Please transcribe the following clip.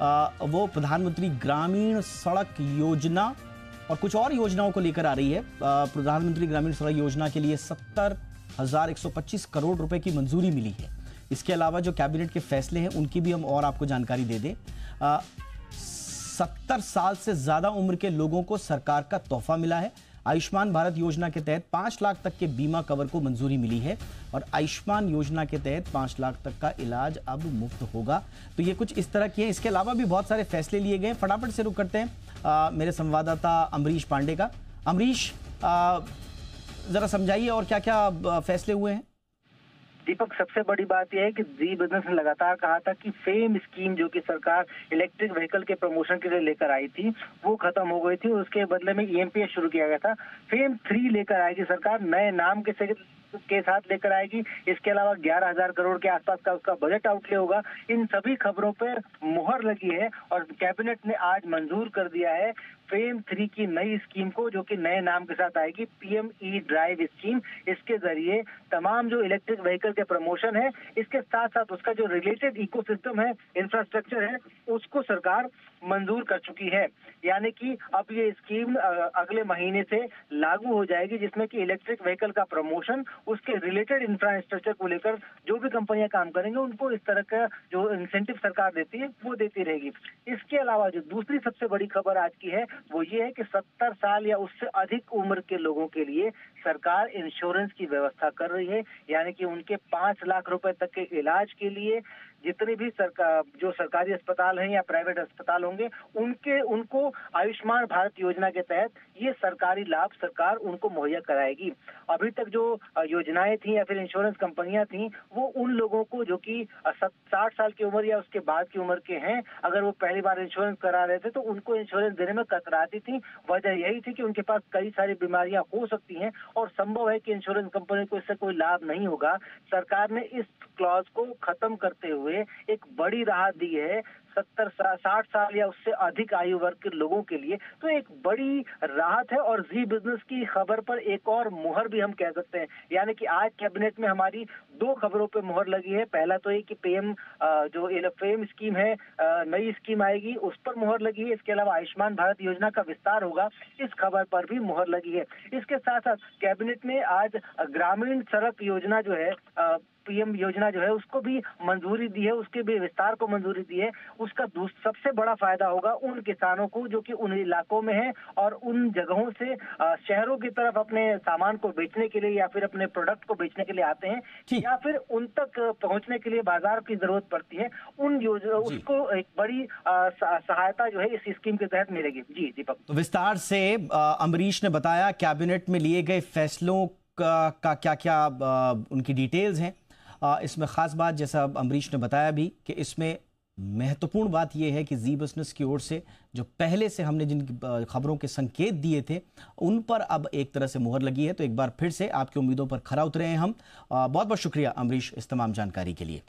वो प्रधानमंत्री ग्रामीण सड़क योजना और कुछ और योजनाओं को लेकर आ रही है। प्रधानमंत्री ग्रामीण सड़क योजना के लिए 70,125 करोड़ रुपए की मंजूरी मिली है। इसके अलावा जो कैबिनेट के फैसले हैं उनकी भी हम और आपको जानकारी दे दें। 70 साल से ज्यादा उम्र के लोगों को सरकार का तोहफा मिला है। आयुष्मान भारत योजना के तहत 5 लाख तक के बीमा कवर को मंजूरी मिली है और आयुष्मान योजना के तहत 5 लाख तक का इलाज अब मुफ्त होगा। तो ये कुछ इस तरह की है। इसके अलावा भी बहुत सारे फैसले लिए गए। फटाफट से रुक करते हैं मेरे संवाददाता अमरीश पांडे का। अमरीश, जरा समझाइए और क्या क्या फैसले हुए हैं। दीपक, सबसे बड़ी बात यह है कि जी बिजनेस ने लगातार कहा था कि फेम स्कीम जो कि सरकार इलेक्ट्रिक व्हीकल के प्रमोशन के लिए लेकर आई थी वो खत्म हो गई थी। उसके बदले में ईएमपीएस शुरू किया गया था। फेम 3 लेकर आएगी सरकार, नए नाम के साथ लेकर आएगी। इसके अलावा 11,000 करोड़ के आसपास का उसका बजट आउटले होगा। इन सभी खबरों पर मुहर लगी है और कैबिनेट ने आज मंजूर कर दिया है फेम 3 की नई स्कीम को, जो कि नए नाम के साथ आएगी, पीएम ई ड्राइव स्कीम। इसके जरिए तमाम जो इलेक्ट्रिक व्हीकल के प्रमोशन है, इसके साथ साथ उसका जो रिलेटेड इकोसिस्टम है, इंफ्रास्ट्रक्चर है, उसको सरकार मंजूर कर चुकी है। यानी कि अब ये स्कीम अगले महीने से लागू हो जाएगी, जिसमें कि इलेक्ट्रिक व्हीकल का प्रमोशन, उसके रिलेटेड इंफ्रास्ट्रक्चर को लेकर जो भी कंपनियां काम करेंगे उनको इस तरह का जो इंसेंटिव सरकार देती है वो देती रहेगी। इसके अलावा जो दूसरी सबसे बड़ी खबर आज की है वो ये है कि 70 साल या उससे अधिक उम्र के लोगों के लिए सरकार इंश्योरेंस की व्यवस्था कर रही है। यानी कि उनके 5 लाख रुपए तक के इलाज के लिए जितने भी जो सरकारी अस्पताल हैं या प्राइवेट अस्पताल होंगे उनको आयुष्मान भारत योजना के तहत ये सरकारी लाभ सरकार उनको मुहैया कराएगी। अभी तक जो योजनाएं थी या फिर इंश्योरेंस कंपनियां थी वो उन लोगों को जो कि 60 साल की उम्र या उसके बाद की उम्र के हैं, अगर वो पहली बार इंश्योरेंस करा रहे थे तो उनको इंश्योरेंस देने में कतराती थी। वजह यही थी कि उनके पास कई सारी बीमारियां हो सकती हैं और संभव है कि इंश्योरेंस कंपनी को इससे कोई लाभ नहीं होगा। सरकार ने इस क्लॉज को खत्म करते हुए एक बड़ी राहत दी है 60 साल या उससे अधिक आयु वर्ग के लोगों के लिए। तो एक बड़ी राहत है और जी बिजनेस की खबर पर एक और मुहर भी हम कह सकते हैं। यानी कि आज कैबिनेट में हमारी 2 खबरों पे मुहर लगी है। पहला तो ये कि पीएम जो फेम स्कीम है, नई स्कीम आएगी, उस पर मुहर लगी है। इसके अलावा आयुष्मान भारत योजना का विस्तार होगा, इस खबर पर भी मुहर लगी है। इसके साथ साथ कैबिनेट ने आज ग्रामीण सड़क योजना जो है, पीएम योजना जो है, उसको भी मंजूरी दी है, उसके भी विस्तार को मंजूरी दी है। उसका सबसे बड़ा फायदा होगा उन किसानों को जो कि उन इलाकों में हैं और उन जगहों से शहरों की तरफ अपने सामान को बेचने के लिए या फिर अपने प्रोडक्ट को बेचने के लिए आते हैं या फिर उन तक पहुंचने के लिए बाजार की जरूरत पड़ती है। उन योजना उसको एक बड़ी सहायता जो है इस स्कीम के तहत मिलेगी। जी दीपक, तो विस्तार से अमरीश ने बताया कैबिनेट में लिए गए फैसलों का क्या क्या उनकी डिटेल्स हैं। इसमें खास बात, जैसा अमरीश ने बताया भी, कि इसमें महत्वपूर्ण बात यह है कि जी बिजनेस की ओर से जो पहले से हमने जिन खबरों के संकेत दिए थे उन पर अब एक तरह से मुहर लगी है। तो एक बार फिर से आपकी उम्मीदों पर खरा उतरे हैं हम। बहुत बहुत शुक्रिया अमरीश इस तमाम जानकारी के लिए।